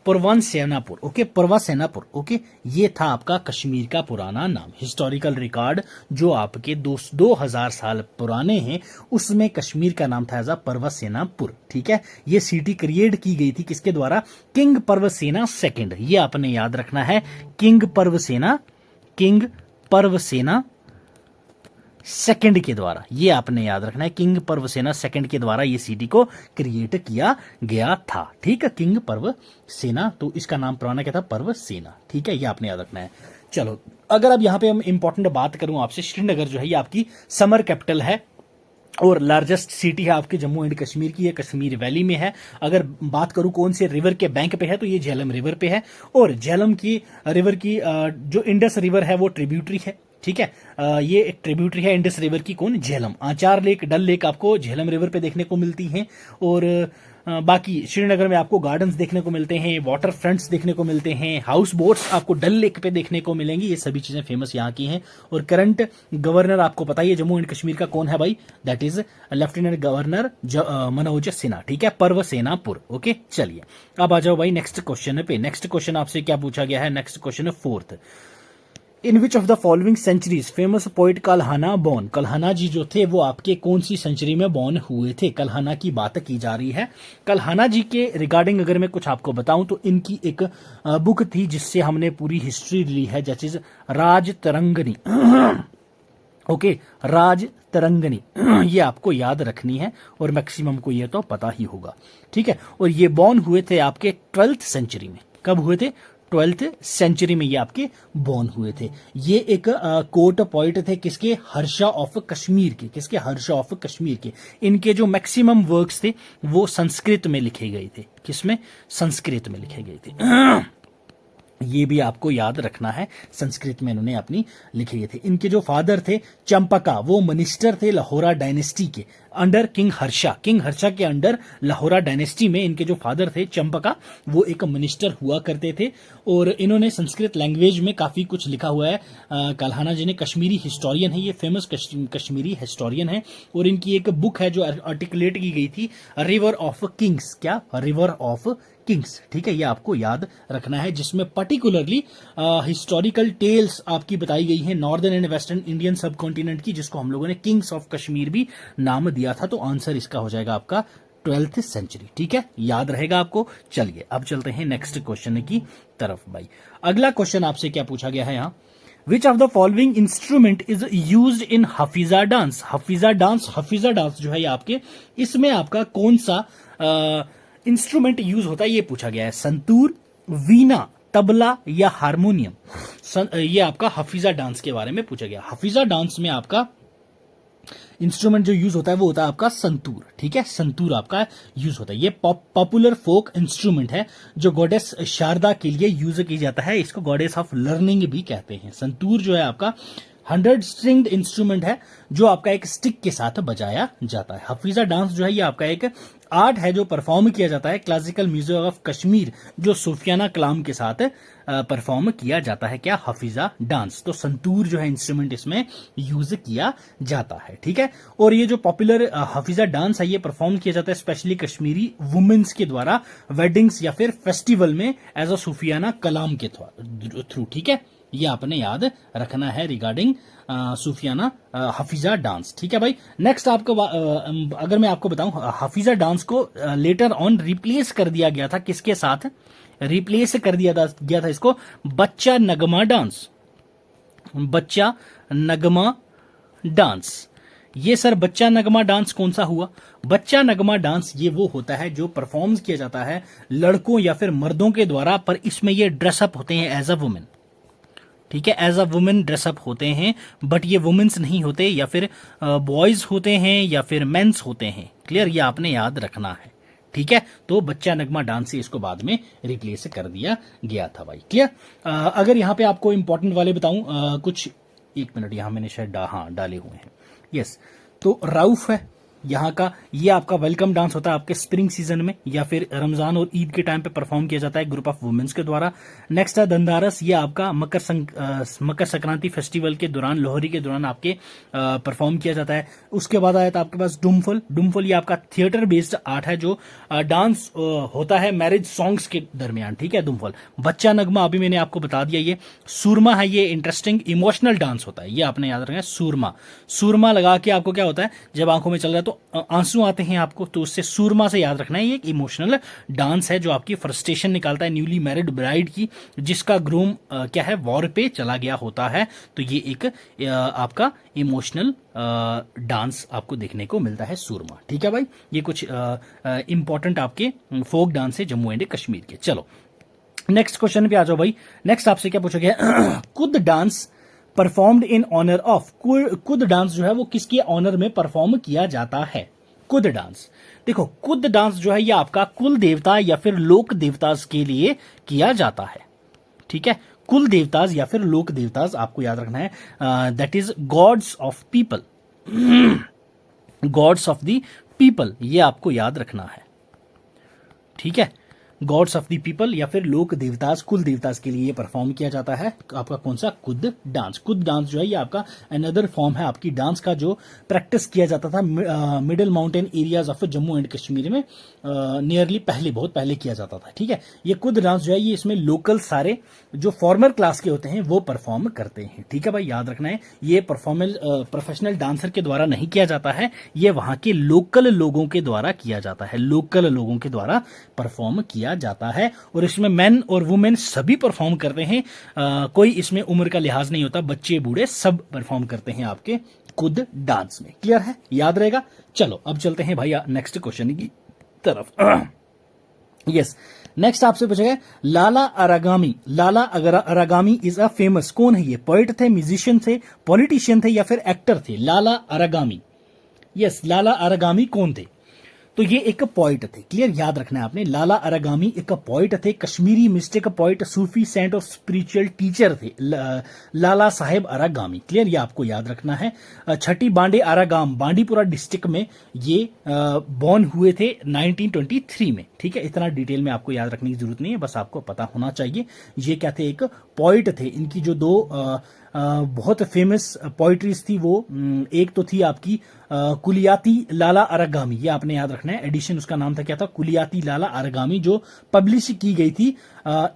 पुरवसेनापुर, ओके, पुरवसेनापुर, ओके, ये था आपका कश्मीर का पुराना नाम। हिस्टोरिकल रिकॉर्ड जो आपके 2000 साल पुराने हैं उसमें कश्मीर का नाम था एज पुरवसेनापुर। ठीक है, ये सिटी क्रिएट की गई थी किसके द्वारा? किंग पर्वसेना सेकंड, ये आपने याद रखना है, किंग पर्वसेना सेकंड के द्वारा, ये आपने याद रखना है, किंग पर्वसेना सेकंड के द्वारा ये सिटी को क्रिएट किया गया था। ठीक है, किंग पर्वसेना, तो इसका नाम पुराना क्या था? पर्वसेना। ठीक है, ये आपने याद रखना है। चलो, अगर अब यहां पे हम इंपॉर्टेंट बात करूं आपसे, श्रीनगर जो है ये आपकी समर कैपिटल है और लार्जेस्ट सिटी है आपके जम्मू एंड कश्मीर की, ये कश्मीर वैली में है। अगर बात करूं कौन से रिवर के बैंक पे है तो ये झेलम रिवर पे है, और झेलम की रिवर की जो इंडस रिवर है वो ट्रिब्यूटरी है। ठीक है, ये एक ट्रिब्यूटरी है इंडस रिवर की, कौन? झेलम। 4 लेक, डल लेक आपको झेलम रिवर पे देखने को मिलती हैं, और बाकी श्रीनगर में आपको गार्डन्स देखने को मिलते हैं, वाटर फ्रंट्स देखने को मिलते हैं, हाउस बोट्स आपको डल लेक पे देखने को मिलेंगी। ये सभी चीजें फेमस यहाँ की हैं। और करंट गवर्नर आपको पता ही है जम्मू एंड कश्मीर का कौन है भाई? That is lieutenant governor Manoj Sinha. ठीक है, पर्वसेनापुर। ओके, चलिए अब आ जाओ भाई नेक्स्ट क्वेश्चन पे। नेक्स्ट क्वेश्चन आपसे क्या पूछा गया है? नेक्स्ट क्वेश्चन है 4th। In which of the following centuries famous poet Kalhana born? Kalhana ji जो थे वो आपके कौन सी सेंचुरी में बॉर्न हुए थे? कल्हाना की बात की जा रही है। कल्हाना जी के रिगार्डिंग अगर मैं कुछ आपको बताऊं तो इनकी एक बुक थी जिससे हमने पूरी हिस्ट्री ली है, जैसे राज तरंगनी। ओके, राज तरंगनी, ये आपको याद रखनी है और मैक्सिमम को ये तो पता ही होगा। ठीक है, और ये बॉर्न हुए थे आपके 12th सेंचुरी में। कब हुए थे? 12th सेंचुरी में ये आपके बॉर्न हुए थे। ये एक कोर्ट पोइट थे किसके? हर्षा ऑफ कश्मीर के। किसके? हर्षा ऑफ कश्मीर के। इनके जो मैक्सिमम वर्क्स थे वो संस्कृत में लिखे गए थे। किसमें? संस्कृत में लिखे गए थे। ये भी आपको याद रखना है, संस्कृत में इन्होंने अपनी लिखे गए थे। इनके जो फादर थे चंपका, वो मिनिस्टर थे लाहौरा डायनेस्टी के under king Harsha. King Harsha के अंडर लाहौरा डायनेस्टी में इनके जो फादर थे चंपका, वो एक मिनिस्टर हुआ करते थे, और इन्होंने संस्कृत लैंग्वेज में काफी कुछ लिखा हुआ है। कल्हाना जी ने कश्मीरी हिस्टोरियन है, ये फेमस कश्मीरी हिस्टोरियन है, और इनकी एक बुक है जो आर्टिकुलेट की गई थी, रिवर ऑफ किंग्स। क्या? River of Kings. ठीक है, ये आपको याद रखना है, जिसमें पर्टिकुलरली हिस्टोरिकल टेल्स आपकी बताई गई है नॉर्दर्न एंड वेस्टर्न इंडियन सब कॉन्टिनेंट की, जिसको हम लोगों ने किंग्स ऑफ कश्मीर भी नाम दिया था। तो आंसर इसका हो जाएगा आपका 12th सेंचुरी। ठीक है, याद रहेगा आपको। चलिए अब चलते हैं नेक्स्ट क्वेश्चन की तरफ भाई। अगला क्वेश्चन आपसे क्या पूछा गया है यहाँ? Which of the following instrument is used in Hafiza dance? Hafiza dance जो है ये आपके, इसमें आपका कौन सा इंस्ट्रूमेंट यूज होता है ये पूछा गया है। संतूर, वीणा, तबला या हारमोनियम? ये आपका हफीजा डांस के बारे में पूछा गया। हफीजा डांस में आपका इंस्ट्रूमेंट जो यूज होता है वो होता है आपका संतूर। ठीक है, संतूर आपका यूज होता है। ये पॉपुलर फोक इंस्ट्रूमेंट है जो गॉडेस शारदा के लिए यूज किया जाता है। इसको गॉडेस ऑफ लर्निंग भी कहते हैं। संतूर जो है आपका 100 स्ट्रिंग्ड इंस्ट्रूमेंट है जो आपका एक स्टिक के साथ बजाया जाता है। हफीजा डांस जो है ये आपका एक आर्ट है जो परफॉर्म किया जाता है क्लासिकल म्यूजिक ऑफ कश्मीर, जो सूफियाना कलाम के साथ परफॉर्म किया जाता है। क्या? हफीजा डांस। तो संतूर जो है इंस्ट्रूमेंट इसमें यूज किया जाता है। ठीक है, और ये जो पॉपुलर हफीजा डांस है ये परफॉर्म किया जाता है स्पेशली कश्मीरी वुमेन्स के द्वारा वेडिंग्स या फिर फेस्टिवल में एज अ सूफियाना कलाम के थ्रू। ठीक है, ये आपने याद रखना है रिगार्डिंग सूफियाना हफीजा डांस। ठीक है भाई, नेक्स्ट आपको अगर मैं आपको बताऊं, हफीजा डांस को लेटर ऑन रिप्लेस कर दिया गया था। किसके साथ रिप्लेस कर दिया गया था इसको? बच्चा नगमा डांस। बच्चा नगमा डांस, ये सर बच्चा नगमा डांस कौन सा हुआ? बच्चा नगमा डांस ये वो होता है जो परफॉर्म किया जाता है लड़कों या फिर मर्दों के द्वारा, पर इसमें ये ड्रेसअप होते हैं एज अ वुमेन। ठीक है, एज अ वुमेन ड्रेसअप होते हैं, बट ये वुमेन्स नहीं होते, या फिर बॉयज होते हैं या फिर मेंस होते हैं। क्लियर, ये आपने याद रखना है। ठीक है, तो बच्चा नगमा डांस से इसको बाद में रिप्लेस कर दिया गया था भाई। क्लियर, अगर यहाँ पे आपको इंपॉर्टेंट वाले बताऊं कुछ, एक मिनट, यहां मैंने शायद डाले हुए हैं। यस, तो राउफ है, यहाँ का ये आपका वेलकम डांस होता है आपके स्प्रिंग सीजन में या फिर रमजान और ईद के टाइम पे परफॉर्म किया जाता है ग्रुप ऑफ वुमेन्स के द्वारा। नेक्स्ट है धनधारस, ये आपका मकर संक्रांति फेस्टिवल के दौरान, लोहरी के दौरान आपके परफॉर्म किया जाता है। उसके बाद आया था आपके पास डुमफुल। डुमफुल ये आपका थिएटर बेस्ड आर्ट है जो डांस होता है मैरिज सॉन्ग्स के दरमियान, ठीक है। डुमफुल। बच्चा नगमा अभी मैंने आपको बता दिया। ये सूरमा है, ये इंटरेस्टिंग इमोशनल डांस होता है, ये आपने याद रखना है। सूरमा, सूरमा लगा के आपको क्या होता है जब आंखों में चल रहा है तो आंसू आते हैं आपको, तो उससे सूरमा से याद रखना है। ये एक इमोशनल डांस है जो आपकी फ्रस्ट्रेशन निकालता है न्यूली मैरिड ब्राइड की, जिसका ग्रूम क्या है वॉर पे चला गया होता है। तो ये एक आपका इमोशनल डांस आपको देखने को मिलता है सूरमा, ठीक है भाई। ये कुछ इंपॉर्टेंट आपके फोक डांस है जम्मू एंड कश्मीर के। चलो नेक्स्ट क्वेश्चन पे आ जाओ भाई। नेक्स्ट आपसे क्या पूछा गया? Kud dance performed in honour of. Kud dance जो है वो किसके ऑनर में परफॉर्म किया जाता है? कुद डांस। देखो कुद डांस जो है ये आपका कुल देवता या फिर लोक देवताज के लिए किया जाता है, ठीक है। कुल देवताज या फिर लोक देवताज आपको याद रखना है, that is God's of people, God's of the people, ये आपको याद रखना है, ठीक है। गॉड्स ऑफ द पीपल या फिर लोक देवताज, कुल देवताज के लिए परफॉर्म किया जाता है आपका कौन सा? कुद डांस। कुद डांस जो है ये आपका अनदर फॉर्म है आपकी डांस का जो प्रैक्टिस किया जाता था middle mountain areas of Jammu and Kashmir में, नियरली पहले, बहुत पहले किया जाता था, ठीक है। ये कुद डांस जो है ये इसमें लोकल सारे जो फॉर्मर क्लास के होते हैं वो परफॉर्म करते हैं, ठीक है भाई, याद रखना है। ये प्रोफेशनल डांसर के द्वारा नहीं किया जाता है, ये वहां के लोकल लोगों के द्वारा किया जाता है, लोकल लोगों के द्वारा परफॉर्म किया जाता है। और इसमें मेन और वुमेन सभी परफॉर्म करते हैं, कोई इसमें उम्र का लिहाज नहीं होता, बच्चे बूढ़े सब परफॉर्म करते हैं आपके कुद डांस में। क्लियर है, याद रहेगा। चलो अब चलते हैं भाई नेक्स्ट क्वेश्चन की तरफ। यस, नेक्स्ट आपसे पूछेगा लाला अरागामी। लाला अरागामी इज अ फेमस, कौन है ये? पोएट थे, म्यूजिशियन थे, पॉलिटिशियन थे या फिर एक्टर थे? लाला अरागामी। यस, लाला अरागामी कौन थे? तो ये एक पॉइंट थे, क्लियर, याद रखना है आपने। लाला अरागामी एक पॉइंट थे, Kashmiri mistake point, Sufi saint और स्पिरिचुअल टीचर थे लाला साहेब अरागामी, क्लियर, ये आपको याद रखना है। छठी बांडे अरागाम, बांडीपुरा डिस्ट्रिक्ट में ये बॉर्न हुए थे 1923 में, ठीक है। इतना डिटेल में आपको याद रखने की जरूरत नहीं है, बस आपको पता होना चाहिए। ये क्या थे? एक पॉइंट थे। इनकी जो दो बहुत फेमस पोइट्रीज थी वो एक तो थी आपकी कुलियाती लाला अरागामी, ये आपने याद रखना है। एडिशन उसका नाम था क्या था? कुलियाती लाला अरागामी, जो पब्लिश की गई थी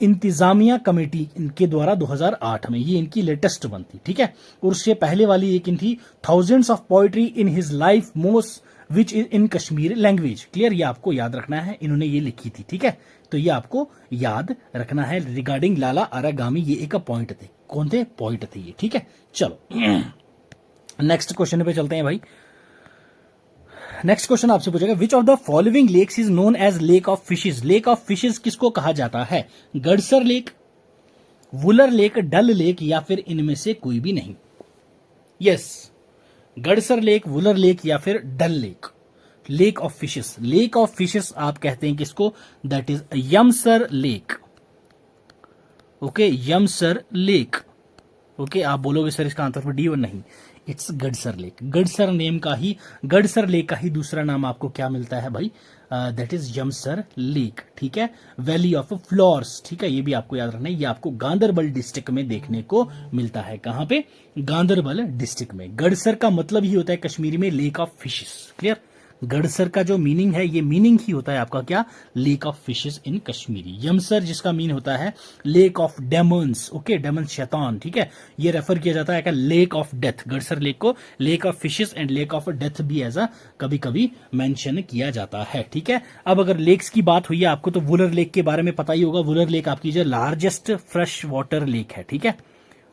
इंतजामिया कमेटी के द्वारा 2008 में। ये इनकी लेटेस्ट वन थी, ठीक है। और उससे पहले वाली एक इन थी thousands of poetry in his life most which is in Kashmir language, clear, ये आपको याद रखना है। इन्होंने ये लिखी थी, ठीक है। तो ये आपको याद रखना है रिगार्डिंग लाला अरागामी, ये एक पॉइंट थे। कौन थे? पॉइंट थे ये, ठीक है। चलो नेक्स्ट क्वेश्चन पे चलते हैं भाई। नेक्स्ट क्वेश्चन आपसे पूछेगा which of the following lakes is known as lake of fishes. Lake of fishes किसको कहा जाता है? Gadsar lake, Wular lake, Dal lake या फिर इनमें से कोई भी नहीं? Yes, Gadsar lake, Wular lake या फिर Dal lake. Lake of fishes, lake of fishes आप कहते हैं किसको? That is Yamsar lake, okay, Yamsar lake, okay. आप बोलोगे सर इसका आंसर डी और नहीं, it's Gadsar lake. Gadsar name का ही, गडसर लेक का ही दूसरा नाम आपको क्या मिलता है भाई? दैट इज यमसर लेक, ठीक है। वैली ऑफ फ्लावर्स, ठीक है, ये भी आपको याद रखना है। ये आपको गांधरबल डिस्ट्रिक्ट में देखने को मिलता है। कहां पे? गांधरबल डिस्ट्रिक्ट में। गडसर का मतलब ही होता है कश्मीरी में lake of fishes, clear. Gadsar का जो मीनिंग है, ये मीनिंग ही होता है आपका क्या? Lake of fishes in Kashmiri. Yamsar जिसका मीन होता है lake of demons, okay, demon शैतान, ठीक है। ये रेफर किया जाता है lake of death. Gadsar lake को lake of fishes and lake of death भी एज कभी कभी मेंशन किया जाता है, ठीक है। अब अगर लेक्स की बात हुई है आपको तो वुलर लेक के बारे में पता ही होगा। वुलर लेक आपकी जो लार्जेस्ट फ्रेश वाटर लेक है, ठीक है,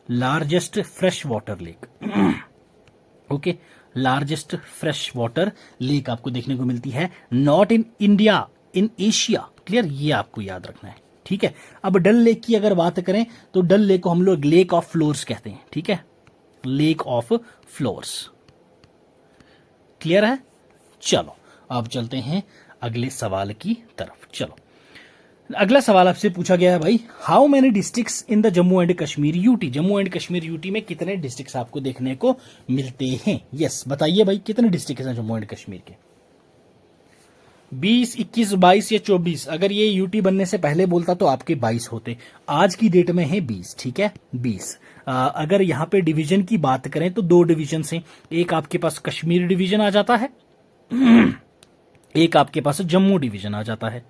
largest fresh water lake, okay, largest fresh water lake आपको देखने को मिलती है। Not in India, in Asia, clear, ये आपको याद रखना है, ठीक है। अब डल लेक की अगर बात करें तो डल लेक को हम लोग लेक ऑफ फ्लोर्स कहते हैं, ठीक है, लेक ऑफ फ्लोर्स, क्लियर है। चलो अब चलते हैं अगले सवाल की तरफ। चलो अगला सवाल आपसे पूछा गया है भाई, how many districts in the Jammu and Kashmir UT. Jammu and Kashmir UT में कितने डिस्ट्रिक्ट्स आपको देखने को मिलते हैं? यस, बताइए भाई कितने डिस्ट्रिक्ट हैं जम्मू एंड कश्मीर के? 20, 21, 22 या 24। अगर ये यूटी बनने से पहले बोलता तो आपके 22 होते। आज की डेट में है 20, ठीक है 20। अगर यहाँ पे डिवीजन की बात करें तो 2 डिवीजन हैं। एक आपके पास कश्मीर डिवीजन आ जाता है, एक आपके पास जम्मू डिवीजन आ जाता है।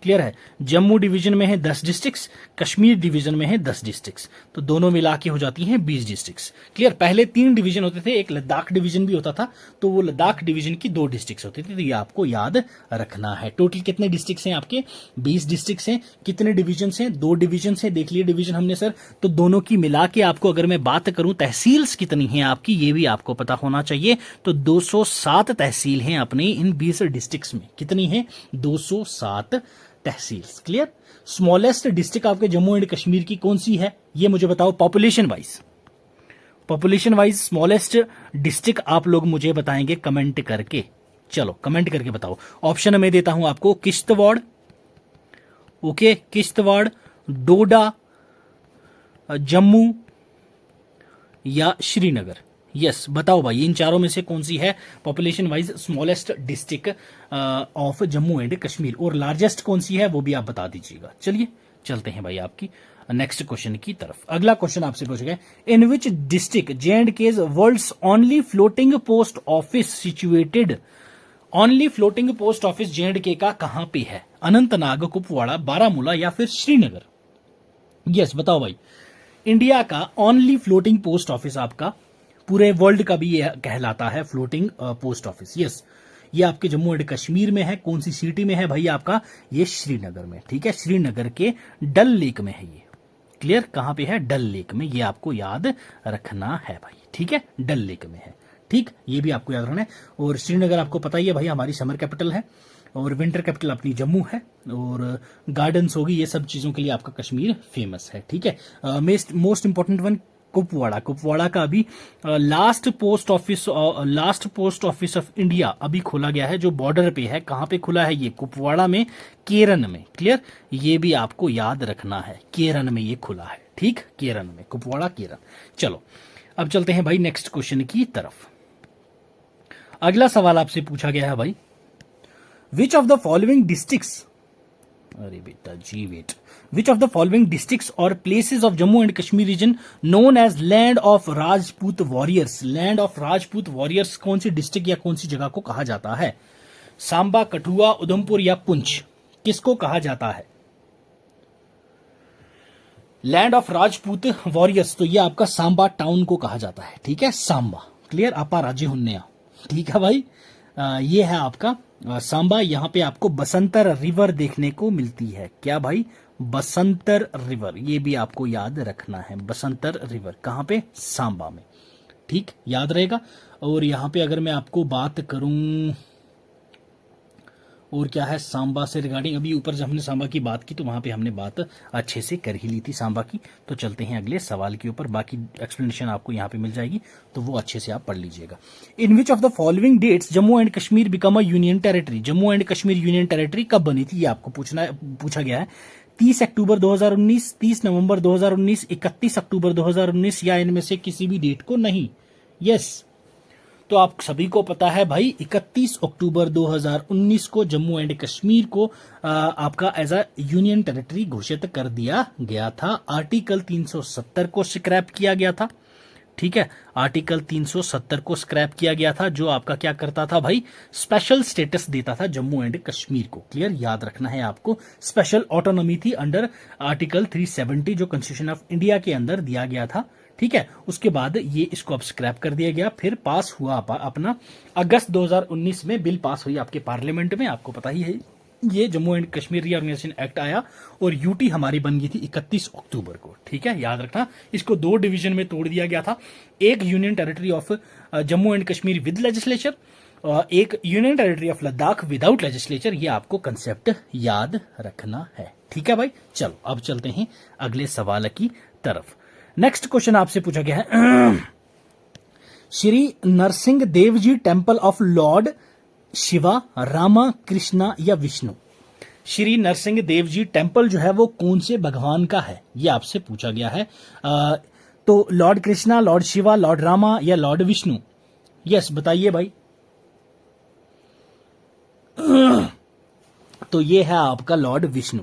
क्लियर है? जम्मू डिवीजन में है 10 डिस्ट्रिक्ट्स, कश्मीर डिवीजन में है 10 डिस्ट्रिक्ट्स, तो दोनों मिला के हो जाती हैं 20 डिस्ट्रिक्ट्स। क्लियर? पहले 3 डिवीजन होते थे, एक लद्दाख डिवीजन भी होता था, तो वो लद्दाख डिवीजन की 2 डिस्ट्रिक्ट्स होती थी, तो ये आपको याद रखना है। टोटल कितने डिस्ट्रिक्ट्स हैं आपके? 20 डिस्ट्रिक्ट्स हैं। कितने डिवीजन हैं? 2 डिवीजन हैं। देख लिए डिवीजन हमने सर, तो दोनों की मिला के आपको अगर मैं बात करूं तहसील्स कितनी हैं आपकी, ये भी आपको पता होना चाहिए। तो 207 तहसील हैं अपने इन 20 डिस्ट्रिक्ट्स में। कितनी है? 207 तहसील। क्लियर? स्मॉलेस्ट डिस्ट्रिक्ट आपके जम्मू एंड कश्मीर की कौन सी है, ये मुझे बताओ। Population wise, population wise smallest district आप लोग मुझे बताएंगे कमेंट करके। चलो कमेंट करके बताओ। ऑप्शन में देता हूं आपको, किश्तवाड़, ओके, किश्तवाड़, डोडा, जम्मू या श्रीनगर। यस बताओ भाई, इन चारों में से कौन सी है population wise smallest district of Jammu and Kashmir, और लार्जेस्ट कौन सी है वो भी आप बता दीजिएगा। चलिए चलते हैं भाई आपकी नेक्स्ट क्वेश्चन की तरफ। अगला क्वेश्चन आपसे पूछा गया, in which district J&K's world's only floating post office situated. Only floating post office J&K का कहां पे है? अनंतनाग, कुपवाड़ा, बारामूला या फिर श्रीनगर। यस बताओ भाई। इंडिया का ओनली फ्लोटिंग पोस्ट ऑफिस आपका, पूरे वर्ल्ड का भी ये कहलाता है फ्लोटिंग पोस्ट ऑफिस। यस, ये आपके जम्मू एंड कश्मीर में है। कौन सी सिटी में है भाई आपका? ये श्रीनगर में। ठीक है, श्रीनगर के डल लेक में है ये। क्लियर? कहां पे है? डल लेक में। ये आपको याद रखना है भाई। ठीक है, डल लेक में है। ठीक, ये भी आपको याद रखना है। और श्रीनगर आपको पता ही है भाई हमारी समर कैपिटल है, और विंटर कैपिटल अपनी जम्मू है, और गार्डन्स होगी, ये सब चीजों के लिए आपका कश्मीर फेमस है। ठीक है, most important one Kupwara. Kupwara का अभी last post office of India अभी खोला गया है, जो बॉर्डर पे है। कहां पे खुला है ये? कुपवाड़ा में, केरन में। क्लियर? ये भी आपको याद रखना है, केरन में ये खुला है। ठीक, केरन में, कुपवाड़ा केरन। चलो अब चलते हैं भाई नेक्स्ट क्वेश्चन की तरफ। अगला सवाल आपसे पूछा गया है भाई, which of the following districts, अरे बेटा जी wait, which of the following districts और places of Jammu and Kashmir region known as land of Rajput warriors. Land of Rajput warriors कौन सी डिस्ट्रिक्ट या कौन सी जगह को कहा जाता है? सांबा, कठुआ, उधमपुर या पुंछ, किसको कहा जाता है? लैंड ऑफ राजपूत वॉरियर्स, तो ये आपका सांबा टाउन को कहा जाता है। ठीक है, सांबा। क्लियर? आपा राज्य हुन्नया। ठीक है भाई, ये है आपका सांबा। यहां पे आपको बसंतर रिवर देखने को मिलती है। क्या भाई? बसंतर रिवर, ये भी आपको याद रखना है। बसंतर रिवर कहां पे? सांबा में। ठीक, याद रहेगा। और यहां पे अगर मैं आपको बात करूं और क्या है सांबा से रिगार्डिंग, अभी ऊपर जब हमने सांबा की बात की तो वहां पे हमने बात अच्छे से कर ही ली थी सांबा की। तो चलते हैं अगले सवाल के ऊपर, बाकी एक्सप्लेनेशन आपको यहां पे मिल जाएगी, तो वो अच्छे से आप पढ़ लीजिएगा। In which of the following dates Jammu and Kashmir become a union territory. Jammu and Kashmir union territory कब बनी थी, ये आपको पूछा गया है। 30 अक्टूबर 2019, 30 नवंबर 2019, 31 अक्टूबर 2019 या इनमें से किसी भी डेट को नहीं। यस, तो आप सभी को पता है भाई 31 अक्टूबर 2019 को जम्मू एंड कश्मीर को आपका एज अ यूनियन टेरिटरी घोषित कर दिया गया था। आर्टिकल 370 को स्क्रैप किया गया था। ठीक है, आर्टिकल 370 को स्क्रैप किया गया था, जो आपका क्या करता था भाई? स्पेशल स्टेटस देता था जम्मू एंड कश्मीर को। क्लियर? याद रखना है आपको। स्पेशल ऑटोनॉमी थी अंडर आर्टिकल 370, जो कॉन्स्टिट्यूशन ऑफ इंडिया के अंदर दिया गया था। ठीक है, उसके बाद ये इसको अब स्क्रैप कर दिया गया। फिर पास हुआ अपना अगस्त 2019 में बिल पास हुई आपके पार्लियामेंट में। आपको पता ही है ये Jammu and Kashmir reorganisation act आया, और यूटी हमारी बन गई थी 31 अक्टूबर को। ठीक है, याद रखना। इसको 2 डिवीजन में तोड़ दिया गया था, एक union territory of Jammu and Kashmir with legislature, एक union territory of Ladakh without legislature. ये आपको कंसेप्ट याद रखना है। ठीक है भाई, चलो अब चलते हैं अगले सवाल की तरफ। नेक्स्ट क्वेश्चन आपसे पूछा गया है, Shri Narsingh Dev ji temple of lord Shiva, Rama, Krishna या विष्णु। श्री नरसिंह देव जी टेम्पल जो है वो कौन से भगवान का है, ये आपसे पूछा गया है। तो Lord Krishna, Lord Shiva, Lord Rama या लॉर्ड विष्णु। यस बताइए भाई। तो ये है आपका लॉर्ड विष्णु,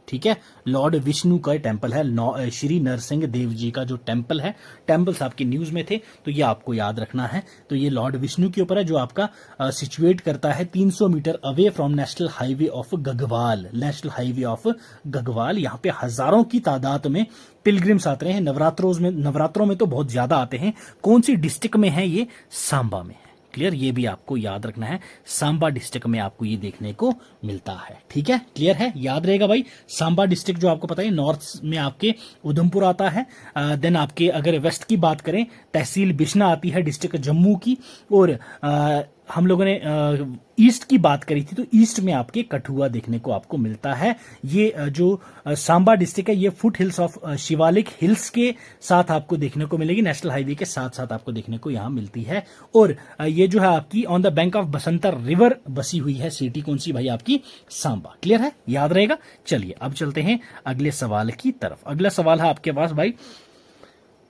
ठीक है। लॉर्ड विष्णु का टेम्पल है, श्री नरसिंह देव जी का जो टेम्पल है, टेम्पल्स आपके न्यूज में थे तो ये आपको याद रखना है। तो ये लॉर्ड विष्णु के ऊपर है, जो आपका सिचुएट करता है 300 metre away from national highway of Gagwal. National highway of Gagwal, यहाँ पे हजारों की तादाद में पिलग्रिम्स आते हैं नवरात्रों में तो बहुत ज्यादा आते हैं। कौन सी डिस्ट्रिक्ट में है ये? सांबा में है। क्लियर, ये भी आपको याद रखना है, सांबा डिस्ट्रिक्ट में आपको ये देखने को मिलता है, ठीक है। क्लियर है, याद रहेगा भाई। सांबा डिस्ट्रिक्ट जो आपको पता है नॉर्थ में आपके उधमपुर आता है। देन आपके अगर वेस्ट की बात करें, तहसील बिश्ना आती है डिस्ट्रिक्ट जम्मू की। और हम लोगों ने ईस्ट की बात करी थी तो ईस्ट में आपके कठुआ देखने को आपको मिलता है। ये जो सांबा डिस्ट्रिक्ट है ये foot hills of Shivalik hills के साथ आपको देखने को मिलेगी, नेशनल हाईवे के साथ साथ आपको देखने को यहां मिलती है। और ये जो है आपकी on the bank of Basantar river बसी हुई है सिटी, कौन सी भाई? आपकी सांबा। क्लियर है, याद रहेगा। चलिए अब चलते हैं अगले सवाल की तरफ। अगला सवाल है आपके पास भाई,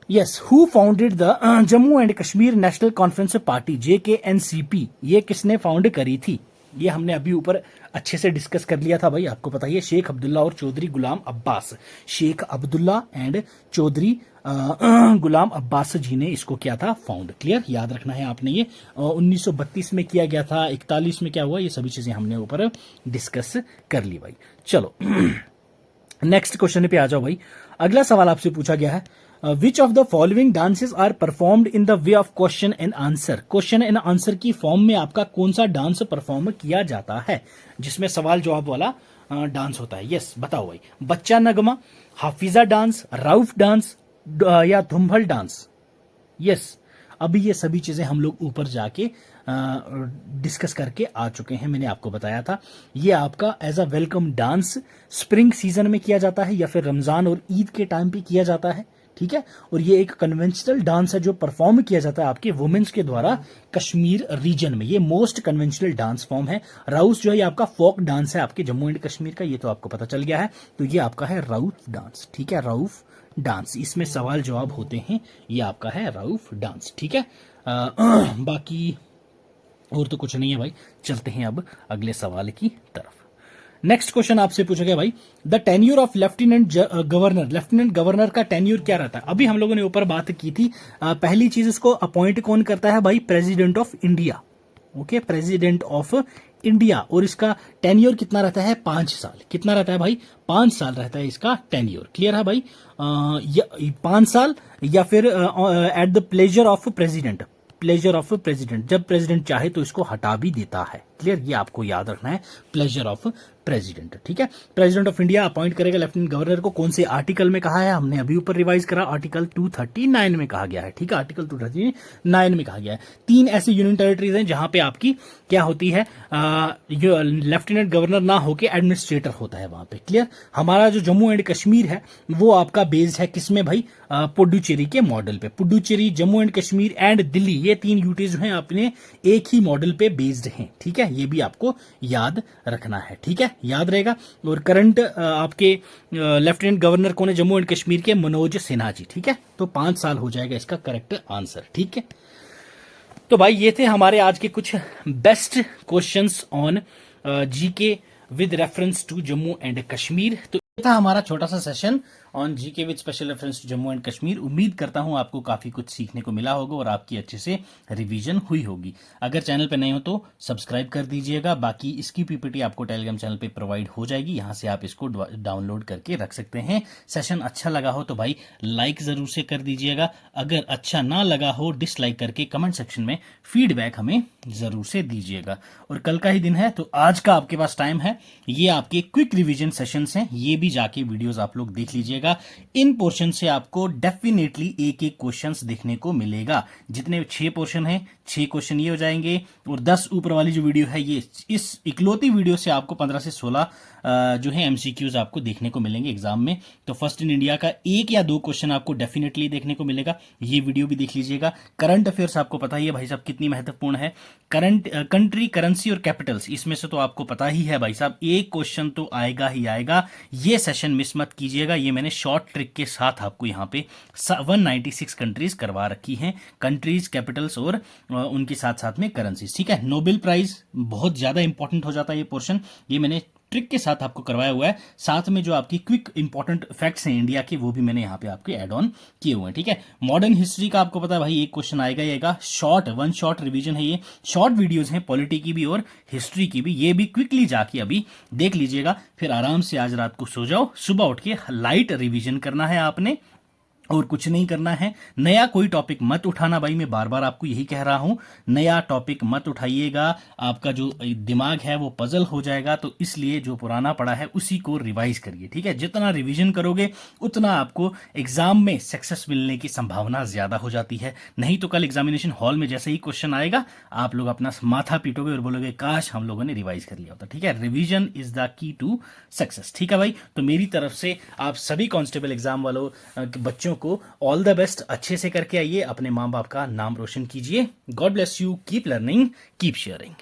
yes, who founded the Jammu and Kashmir national conference party JKNCP? ये किसने फाउंड करी थी? ये हमने अभी ऊपर अच्छे से डिस्कस कर लिया था भाई, आपको पता है शेख अब्दुल्ला और चौधरी गुलाम अब्बास। शेख अब्दुल्ला एंड चौधरी गुलाम अब्बास जी ने इसको किया था फाउंड। क्लियर, याद रखना है आपने। ये 1932 में किया गया था, 41 में क्या हुआ, ये सभी चीजें हमने ऊपर डिस्कस कर ली भाई। चलो नेक्स्ट क्वेश्चन पे आ जाओ भाई। अगला सवाल आपसे पूछा गया है, which of the following dances are performed in the way of question and answer? Question and answer की फॉर्म में आपका कौन सा डांस परफॉर्म किया जाता है जिसमें सवाल जवाब वाला डांस होता है? यस, बताओ भाई। बच्चा नगमा, हाफिजा डांस, राउफ डांस या धुम्भल डांस? यस, अभी ये सभी चीजें हम लोग ऊपर जाके डिस्कस करके आ चुके हैं। मैंने आपको बताया था ये आपका as a welcome dance spring season में किया जाता है या फिर रमजान और ईद के टाइम पे किया जाता है, ठीक है। और ये एक कन्वेंशनल डांस है जो परफॉर्म किया जाता है आपके वुमेन्स के द्वारा कश्मीर रीजन में। ये मोस्ट कन्वेंशनल डांस फॉर्म है। राउस जो है ये आपका फोक डांस है आपके जम्मू एंड कश्मीर का, ये तो आपको पता चल गया है। तो ये आपका है राउफ डांस, ठीक है, राउफ डांस। इसमें सवाल जवाब होते हैं, ये आपका है राउफ डांस, ठीक है। बाकी और तो कुछ नहीं है भाई। चलते हैं अब अगले सवाल की तरफ। नेक्स्ट क्वेश्चन आपसे पूछा गया भाई, the tenure of lieutenant governor. Lieutenant governor का टेन्यूर क्या रहता है? अभी हम लोगों ने ऊपर बात की थी। पहली चीज उसको अपॉइंट कौन करता है भाई? President of India. Okay, president of India. और इसका टेन्योर कितना रहता है? 5 साल। कितना रहता है भाई? 5 साल रहता है इसका टेन्योर। क्लियर है भाई? 5 साल या फिर at the pleasure of president. Pleasure of president, जब प्रेसिडेंट चाहे तो इसको हटा भी देता है। क्लियर, ये आपको याद रखना है, प्लेजर ऑफ प्रेसिडेंट, ठीक है। प्रेसिडेंट ऑफ इंडिया अपॉइंट करेगा लेफ्टिनेंट गवर्नर को। कौन से आर्टिकल में कहा है? हमने अभी ऊपर रिवाइज करा, आर्टिकल 239 में कहा गया है, ठीक है। आर्टिकल 239 में कहा गया है 3 ऐसी यूनियन टेरिटरीज हैं जहां पे आपकी क्या होती है, लेफ्टिनेंट गवर्नर ना होके एडमिनिस्ट्रेटर होता है वहां पे। क्लियर, हमारा जो जम्मू एंड कश्मीर है वो आपका बेस्ड है किसमें भाई? पुडुचेरी के मॉडल पे। पुडुचेरी, जम्मू एंड कश्मीर एंड दिल्ली, ये 3 यूटीज जो हैं अपने एक ही मॉडल पे बेस्ड हैं, ठीक है। ये भी आपको याद रखना है, ठीक है, याद रहेगा। और करंट आपके लेफ्टिनेंट गवर्नर कौन है जम्मू एंड कश्मीर के? मनोज सिन्हा जी, ठीक है। तो 5 साल हो जाएगा इसका करेक्ट आंसर, ठीक है। तो भाई ये थे हमारे आज के कुछ best questions on GK with reference to Jammu and Kashmir. तो ये था हमारा छोटा सा session on GK with special reference to Jammu and Kashmir. उम्मीद करता हूं आपको काफी कुछ सीखने को मिला होगा और आपकी अच्छे से रिवीजन हुई होगी। अगर चैनल पे नए हो तो सब्सक्राइब कर दीजिएगा। बाकी इसकी पीपीटी आपको टेलीग्राम चैनल पे प्रोवाइड हो जाएगी, यहां से आप इसको डाउनलोड करके रख सकते हैं। सेशन अच्छा लगा हो तो भाई लाइक जरूर से कर दीजिएगा। अगर अच्छा ना लगा हो डिसलाइक करके कमेंट सेक्शन में फीडबैक हमें जरूर से दीजिएगा। और कल का ही दिन है तो आज का आपके पास टाइम है, ये आपके क्विक रिवीजन सेशंस हैं, ये भी जाके वीडियोस आप लोग देख लीजिएगा। इन पोर्शन से आपको डेफिनेटली एक एक क्वेश्चंस देखने को मिलेगा। जितने 6 पोर्शन है 6 क्वेश्चन ये हो जाएंगे और 10 ऊपर वाली जो वीडियो है ये इस इकलौती वीडियो से आपको 15 से 16 जो है एमसीक्यूज आपको देखने को मिलेंगे एग्जाम में। तो फर्स्ट इन इंडिया का 1 या 2 क्वेश्चन आपको डेफिनेटली देखने को मिलेगा, ये वीडियो भी देख लीजिएगा। करंट अफेयर्स आपको पता ही है भाई साहब कितनी महत्वपूर्ण है। करंट कंट्री, करेंसी और कैपिटल्स, इसमें से तो आपको पता ही है भाई साहब, एक क्वेश्चन तो आएगा ही आएगा। ये सेशन मिस मत कीजिएगा। ये मैंने शॉर्ट ट्रिक के साथ आपको यहाँ पे 196 कंट्रीज करवा रखी हैं, कंट्रीज, कैपिटल्स और उनके साथ साथ में करेंसीज, ठीक है। नोबेल प्राइज बहुत ज्यादा इंपॉर्टेंट हो जाता है ये पोर्शन, ये मैंने ट्रिक के साथ आपको करवाया हुआ है। साथ में जो आपकी क्विक इंपॉर्टेंट फैक्ट्स हैं इंडिया के, वो भी मैंने यहाँ पे आपके ऐड ऑन किए हुए हैं। ठीक है, मॉडर्न हिस्ट्री का आपको पता है भाई, एक क्वेश्चन आएगा ही आएगा। शॉर्ट वन शॉट रिवीजन है, ये शॉर्ट वीडियोस हैं पॉलिटी की भी और हिस्ट्री की भी, ये भी क्विकली जाके अभी देख लीजिएगा। फिर आराम से आज रात को सो जाओ, सुबह उठ के लाइट रिवीजन करना है आपने और कुछ नहीं करना है। नया कोई टॉपिक मत उठाना भाई, मैं बार बार आपको यही कह रहा हूं, नया टॉपिक मत उठाइएगा, आपका जो दिमाग है वो पजल हो जाएगा। तो इसलिए जो पुराना पड़ा है उसी को रिवाइज करिए। ठीक है, जितना रिवीजन करोगे उतना आपको एग्जाम में सक्सेस मिलने की संभावना ज्यादा हो जाती है। नहीं तो कल एग्जामिनेशन हॉल में जैसे ही क्वेश्चन आएगा, आप लोग अपना माथा पीटोगे और बोलोगे काश हम लोगों ने रिवाइज कर लिया होता। ठीक है, revision is the key to success. ठीक है भाई, तो मेरी तरफ से आप सभी कांस्टेबल एग्जाम वालों बच्चों को ऑल द बेस्ट, अच्छे से करके आइए, अपने मां बाप का नाम रोशन कीजिए। God bless you, keep learning, keep sharing.